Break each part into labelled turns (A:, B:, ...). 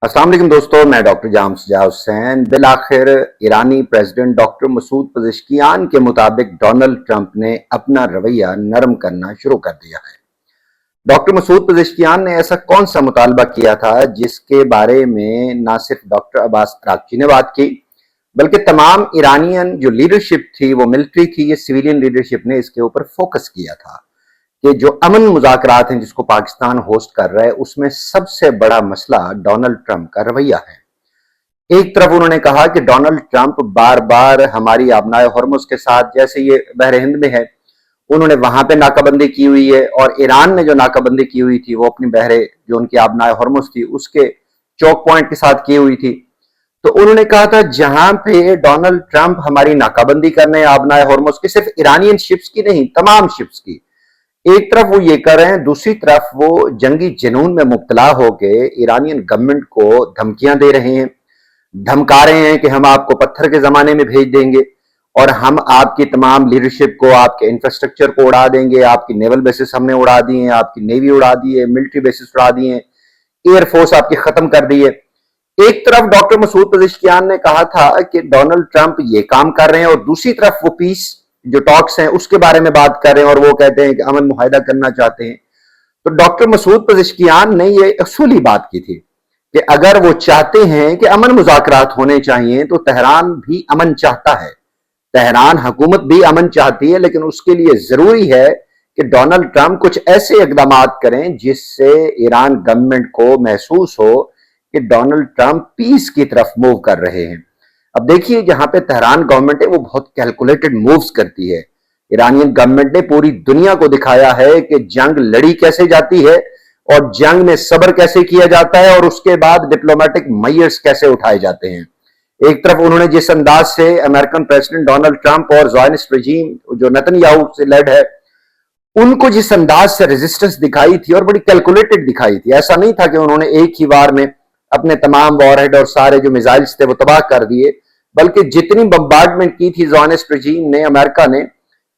A: अस्सलाम वालेकुम दोस्तों, मैं डॉक्टर जाम सजा हुसैन। बिलाखिर ईरानी प्रेसिडेंट डॉक्टर मसूद पज़ेश्कियान के मुताबिक डोनाल्ड ट्रंप ने अपना रवैया नरम करना शुरू कर दिया है। डॉक्टर मसूद पज़ेश्कियान ने ऐसा कौन सा मुतालबा किया था जिसके बारे में ना सिर्फ डॉक्टर अब्बास अरागची ने बात की, बल्कि तमाम ईरानियन जो लीडरशिप थी, वो मिलिट्री थी, ये सिविलियन लीडरशिप ने इसके ऊपर फोकस किया था कि जो अमन मुज़ाकरात हैं जिसको पाकिस्तान होस्ट कर रहा है, उसमें सबसे बड़ा मसला डोनाल्ड ट्रंप का रवैया है। एक तरफ उन्होंने कहा कि डोनाल्ड ट्रंप बार बार हमारी आबनाए हॉर्मुज के साथ, जैसे ये बहर हिंद में है, उन्होंने वहां पे नाकाबंदी की हुई है, और ईरान ने जो नाकाबंदी की हुई थी वो अपनी बहरे जो उनकी आबनाए हॉर्मुज थी उसके चौक पॉइंट के साथ की हुई थी। तो उन्होंने कहा था जहां पे डोनाल्ड ट्रंप हमारी नाकाबंदी करने आबनाए हॉर्मुज की, सिर्फ ईरानियन शिप्स की नहीं, तमाम शिप्स की, एक तरफ वो ये कर रहे हैं, दूसरी तरफ वो जंगी जुनून में मुब्तला होके ईरानियन गवर्नमेंट को धमकियां दे रहे हैं, धमका रहे हैं कि हम आपको पत्थर के जमाने में भेज देंगे और हम आपकी तमाम लीडरशिप को, आपके इंफ्रास्ट्रक्चर को उड़ा देंगे, आपकी नेवल बेसिस हमने उड़ा दी है, आपकी नेवी उड़ा दी है, मिलिट्री बेसिस उड़ा दी है, एयरफोर्स आपकी खत्म कर दी है। एक तरफ डॉक्टर मसूद पज़ेश्कियान ने कहा था कि डोनाल्ड ट्रंप ये काम कर रहे हैं, और दूसरी तरफ वो पीस जो टॉक्स हैं उसके बारे में बात कर रहे हैं और वो कहते हैं कि अमन मुआहिदा करना चाहते हैं। तो डॉक्टर मसूद पज़ेश्कियान ने ये असूली बात की थी कि अगर वो चाहते हैं कि अमन मुज़ाकरात होने चाहिए तो तेहरान भी अमन चाहता है, तेहरान हुकूमत भी अमन चाहती है, लेकिन उसके लिए जरूरी है कि डोनाल्ड ट्रंप कुछ ऐसे इकदाम करें जिससे ईरान गवर्नमेंट को महसूस हो कि डोनाल्ड ट्रंप पीस की तरफ मूव कर रहे हैं। अब देखिए, जहां पे तेहरान गवर्नमेंट है वो बहुत कैलकुलेटेड मूव्स करती है। ईरानियन गवर्नमेंट ने पूरी दुनिया को दिखाया है कि जंग लड़ी कैसे जाती है और जंग में सब्र कैसे किया जाता है, और उसके बाद डिप्लोमेटिक मेजर्स कैसे उठाए जाते हैं। एक तरफ उन्होंने जिस अंदाज से अमेरिकन प्रेसिडेंट डोनाल्ड ट्रंप और ज़ायनिस्ट रजीम जो नेतन्याहू से लेड है, उनको जिस अंदाज से रेजिस्टेंस दिखाई थी और बड़ी कैलकुलेटेड दिखाई थी, ऐसा नहीं था कि उन्होंने एक ही बार में अपने तमाम वॉरहेड और सारे जो मिसाइल्स थे वो तबाह कर दिए, बल्कि जितनी बम्बार्डमेंट की थी ज़ायनिस्ट रजीम ने, अमेरिका ने,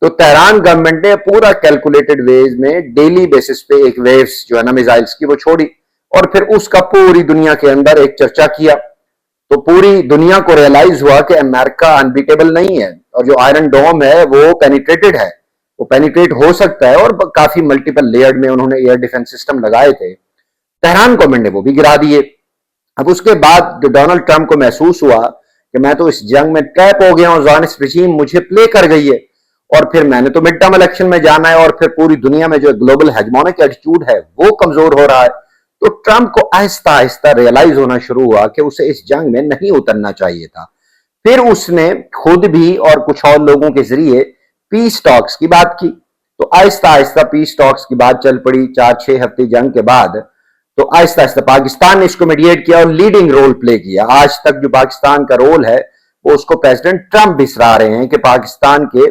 A: तो तेहरान गवर्नमेंट ने पूरा कैलकुलेटेड वेज में डेली बेसिस पे एक वेव्स जो है ना मिसाइल्स की वो छोड़ी, और फिर उसका पूरी दुनिया के अंदर एक चर्चा किया। तो पूरी दुनिया को रियलाइज हुआ कि अमेरिका अनबीटेबल नहीं है, और जो आयरन डोम है वो पेनिट्रेटेड है, वो पेनिट्रेट हो सकता है, और काफी मल्टीपल लेयर्ड में उन्होंने एयर डिफेंस सिस्टम लगाए थे। तेहरान गवर्नमेंट ने वो भी गिरा दिए। अब उसके बाद जो डोनाल्ड ट्रंप को महसूस हुआ कि मैं तो इस जंग में ट्रैप हो गया हूं, ज़ायनिस्ट रजीम मुझे प्ले कर गई है, और फिर मैंने तो मिड टर्म इलेक्शन में जाना है, और फिर पूरी दुनिया में जो ग्लोबल हेजमोनिक एटीट्यूड है वो कमजोर हो रहा है। तो ट्रंप को आहिस्ता आहिस्ता रियलाइज होना शुरू हुआ कि उसे इस जंग में नहीं उतरना चाहिए था। फिर उसने खुद भी और कुछ और लोगों के जरिए पीस टॉक्स की बात की। तो आहिस्ता आहिस्ता पीस टॉक्स की बात चल पड़ी। 4-6 हफ्ते जंग के बाद तो आहिस्ता आहिस्ता पाकिस्तान ने इसको मीडिएट किया और लीडिंग रोल प्ले किया। आज तक जो पाकिस्तान का रोल है वो उसको प्रेसिडेंट ट्रंप भी सराह रहे हैं कि पाकिस्तान के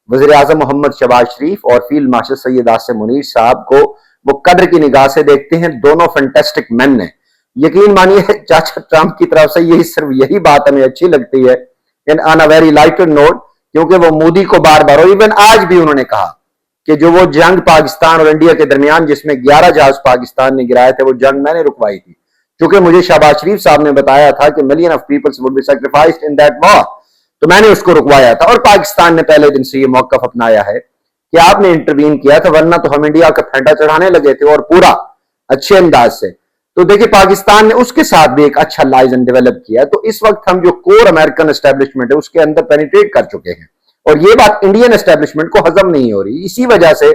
A: वज़ीर आज़म मोहम्मद शहबाज शरीफ और फील्ड मार्शल सैयद आसिम मुनीर साहब को वो कद्र की निगाह से देखते हैं। दोनों फैंटास्टिक मैन हैं। यकीन मानिए चाचा ट्रंप की तरफ से यही सिर्फ यही बात हमें अच्छी लगती है, in on a very lighter note, क्योंकि वो मोदी को बार बार, और इवन आज भी उन्होंने कहा कि जो वो जंग पाकिस्तान और इंडिया के दरमियान जिसमें 11 जहाज पाकिस्तान ने गिराए थे, वो जंग मैंने रुकवाई थी, क्योंकि मुझे शहबाज शरीफ साहब ने बताया था कि million of peoples would be sacrificed in that war, तो मैंने उसको रुकवाया था। और पाकिस्तान ने पहले दिन से ये मौकफ अपनाया है कि आपने इंटरवीन किया था, वरना तो हम इंडिया का फेंटा चढ़ाने लगे थे, और पूरा अच्छे अंदाज से। तो देखिए, पाकिस्तान ने उसके साथ भी एक अच्छा लाइजन डेवलप किया। तो इस वक्त हम जो कोर अमेरिकन एस्टेब्लिशमेंट है उसके अंदर पेनिट्रेट कर चुके हैं, और ये बात इंडियन एस्टेब्लिशमेंट को हजम नहीं हो रही। इसी वजह से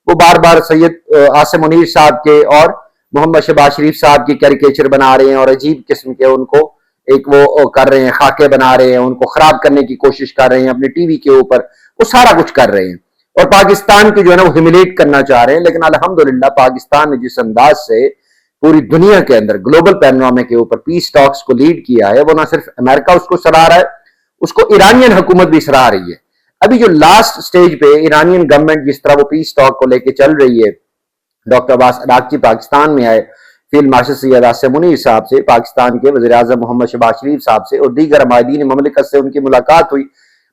A: वो बार बार सैयद आसिम मुनीर साहब के और मोहम्मद शहबाज शरीफ साहब की कैरिकेचर बना रहे हैं, और अजीब किस्म के उनको एक वो कर रहे हैं, खाके बना रहे हैं, उनको खराब करने की कोशिश कर रहे हैं अपनी टीवी के ऊपर, वो सारा कुछ कर रहे हैं, और पाकिस्तान की जो है ना वो ह्यूमिलेट करना चाह रहे हैं। लेकिन अल्हम्दुलिल्लाह पाकिस्तान ने जिस अंदाज से पूरी दुनिया के अंदर ग्लोबल पैनोरामा के ऊपर पीस टॉक्स को लीड किया है, वो ना सिर्फ अमेरिका उसको सराह रहा है, उसको ईरानियन हुकूमत भी सराह रही है। अभी जो लास्ट स्टेज पे ईरानियन गवर्नमेंट जिस तरह वो पीस टॉक को लेके चल रही है, डॉक्टर अब्बास अरागची पाकिस्तान में आए, फील्ड मार्शल सैयद आसिम मुनीर साहब से, पाकिस्तान के वज़ीर आज़म मोहम्मद शहबाज शरीफ साहब से और दीगर हमायदीन ममलिकत से उनकी मुलाकात हुई,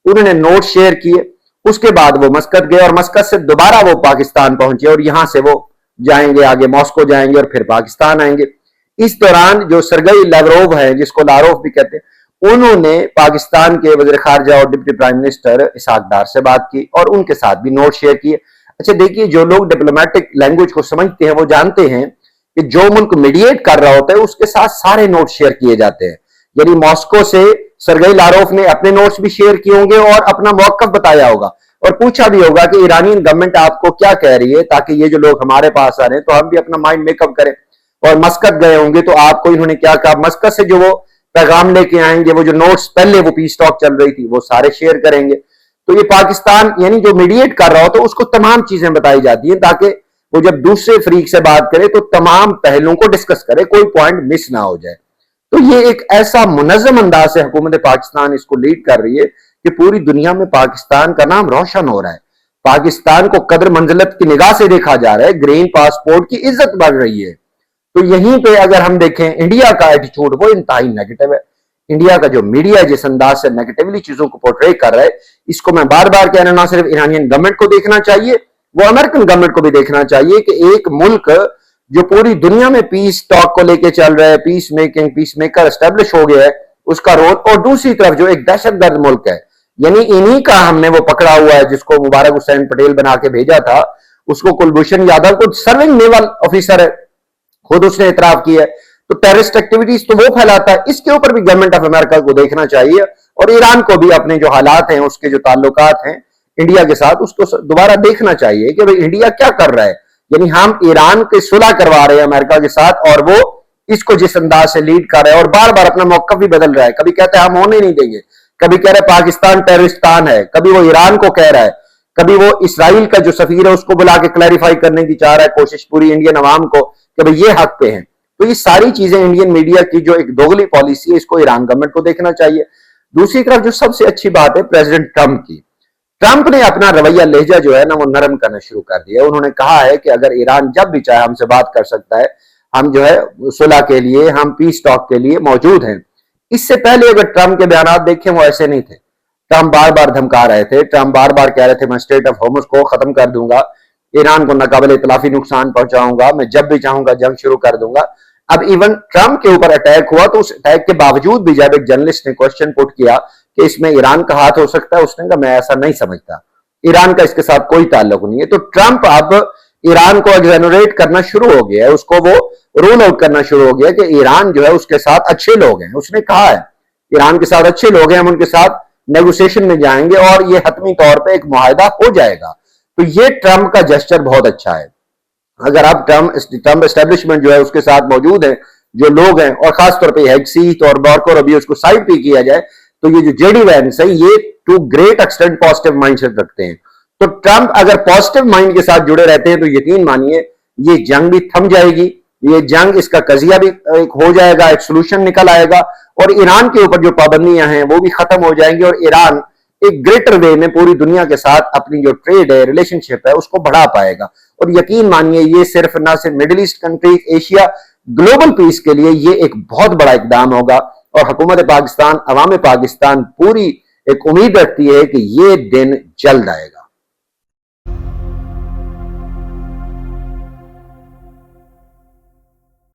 A: उन्होंने नोट शेयर किए। उसके बाद वो मस्कत गए, और मस्कत से दोबारा वो पाकिस्तान पहुंचे, और यहां से वो जाएंगे आगे मॉस्को जाएंगे और फिर पाकिस्तान आएंगे। इस दौरान जो सरगई लावरोव है, जिसको लारोव भी कहते हैं, उन्होंने पाकिस्तान के वज़ीर ख़ारजा और डिप्टी प्राइम मिनिस्टर इसहाक डार से बात की और उनके साथ भी नोट शेयर किए। अच्छा देखिए, जो लोग डिप्लोमेटिक लैंग्वेज को समझते हैं वो जानते हैं कि जो मुल्क मीडिएट कर रहा होता है उसके साथ सारे नोट शेयर किए जाते हैं। यानी मॉस्को से सरगई लारोव ने अपने नोट्स भी शेयर किए होंगे और अपना मौक़िफ़ बताया होगा और पूछा भी होगा कि ईरानी गवर्नमेंट आपको क्या कह रही है, ताकि ये जो लोग हमारे पास आ रहे हैं तो हम भी अपना माइंड मेकअप करें। और मस्कत गए होंगे तो आपको इन्होंने क्या कहा, मस्कत से जो वो पैगाम लेके आएंगे, वो जो नोट्स पहले वो पीस टॉक चल रही थी वो सारे शेयर करेंगे। तो ये पाकिस्तान यानी जो मीडिएट कर रहा हो तो उसको तमाम चीजें बताई जाती हैं ताकि वो जब दूसरे फरीक से बात करे तो तमाम पहलुओं को डिस्कस करे, कोई पॉइंट मिस ना हो जाए। तो ये एक ऐसा मुनज़्ज़म अंदाज से हुकूमत पाकिस्तान इसको लीड कर रही है कि पूरी दुनिया में पाकिस्तान का नाम रोशन हो रहा है, पाकिस्तान को कदर मंजिलत की निगाह से देखा जा रहा है, ग्रीन पासपोर्ट की इज्जत बढ़ रही है। तो यहीं पे अगर हम देखें इंडिया का एटीट्यूड वो इंतहाई नेगेटिव है। इंडिया का जो मीडिया जिस अंदाज से नेगेटिवली चीजों को पोर्ट्रे कर रहा है, इसको मैं बार बार कह रहा हूं, ना सिर्फ ईरानियन गवर्नमेंट को देखना चाहिए, वो अमेरिकन गवर्नमेंट को भी देखना चाहिए कि एक मुल्क जो पूरी दुनिया में पीस टॉक को लेके चल रहा है, पीस मेकर एस्टेब्लिश हो गया है, उसका रोल, और दूसरी तरफ जो एक दहशतगर्द मुल्क है, यानी इन्हीं का हमने वो पकड़ा हुआ है जिसको मुबारक हुसैन पटेल बना के भेजा था, उसको कुलभूषण यादव को सर्विंग नेवल ऑफिसर है, खुद उसने इतराफ किया है। तो टेररिस्ट एक्टिविटीज तो वो फैलाता है, इसके ऊपर भी गवर्नमेंट ऑफ अमेरिका को देखना चाहिए और ईरान को भी अपने जो हालात हैं, उसके जो ताल्लुकात हैं इंडिया के साथ, उसको दोबारा देखना चाहिए कि भाई इंडिया क्या कर रहा है। यानी हम ईरान के सुलह करवा रहे हैं अमेरिका के साथ और वो इसको जिस अंदाज से लीड कर रहा है और बार बार अपना मौका भी बदल रहा है, कभी कहता है हम होने नहीं देंगे, कभी कह रहा है पाकिस्तान टेररिस्तान है, कभी वो ईरान को कह रहा है, कभी वो इसराइल का जो सफीर है उसको बुला के क्लैरिफाई करने की चाह रहा है, कोशिश पूरी इंडियन अवाम को कि भाई ये हक पे हैं। तो ये सारी चीजें इंडियन मीडिया की जो एक दोगली पॉलिसी है, इसको ईरान गवर्नमेंट को देखना चाहिए। दूसरी तरफ जो सबसे अच्छी बात है प्रेसिडेंट ट्रंप की, ट्रंप ने अपना रवैया लहजा जो है ना वो नरम करना शुरू कर दिया। उन्होंने कहा है कि अगर ईरान जब भी चाहे हमसे बात कर सकता है, हम जो है सुलह के लिए, हम पीस टॉक के लिए मौजूद हैं। इससे पहले अगर ट्रंप के बयान देखें वो ऐसे नहीं थे। ट्रंप बार बार धमका रहे थे, ट्रंप बार बार कह रहे थे मैं स्टेट ऑफ होर्मुज़ को खत्म कर दूंगा, ईरान को नाकाबिल इतलाफी नुकसान पहुंचाऊंगा, मैं जब भी चाहूंगा जंग शुरू कर दूंगा। अब इवन ट्रंप के ऊपर अटैक हुआ तो उस अटैक के बावजूद भी जब एक जर्नलिस्ट ने क्वेश्चन पुट किया कि इसमें ईरान का हाथ हो सकता है, उसने कहा मैं ऐसा नहीं समझता, ईरान का इसके साथ कोई ताल्लुक नहीं है। तो ट्रंप अब ईरान को एग्जोनरेट करना शुरू हो गया है, उसको वो रूल आउट करना शुरू हो गया कि ईरान जो है उसके साथ अच्छे लोग हैं। उसने कहा है ईरान के साथ अच्छे लोग हैं, हम उनके साथ नेगोशिएशन में जाएंगे और ये हतमी तौर पे एक मुआहदा हो जाएगा। तो ये ट्रंप का जेस्चर बहुत अच्छा है। अगर आप ट्रंप एस्टेब्लिशमेंट जो है उसके साथ मौजूद है, जो लोग हैं, और खासतौर पर हेगसीथ और मार्को रूबियो उसको साइड पे किया जाए, तो ये जो जेडी वैंस है ये to great extent positive mindset रखते हैं। तो ट्रंप अगर पॉजिटिव माइंड के साथ जुड़े रहते हैं तो यकीन मानिए ये जंग भी थम जाएगी, ये जंग, इसका कजिया भी एक हो जाएगा, एक सोल्यूशन निकल आएगा और ईरान के ऊपर जो पाबंदियां हैं वो भी खत्म हो जाएंगी और ईरान एक ग्रेटर वे में पूरी दुनिया के साथ अपनी जो ट्रेड है, रिलेशनशिप है, उसको बढ़ा पाएगा। और यकीन मानिए ये सिर्फ ना सिर्फ middle east country, Asia, global piece के लिए ये एक बहुत बड़ा इकदाम होगा और हुकूमत पाकिस्तान, अवाम पाकिस्तान पूरी एक उम्मीद रखती है कि ये दिन जल्द आएगा।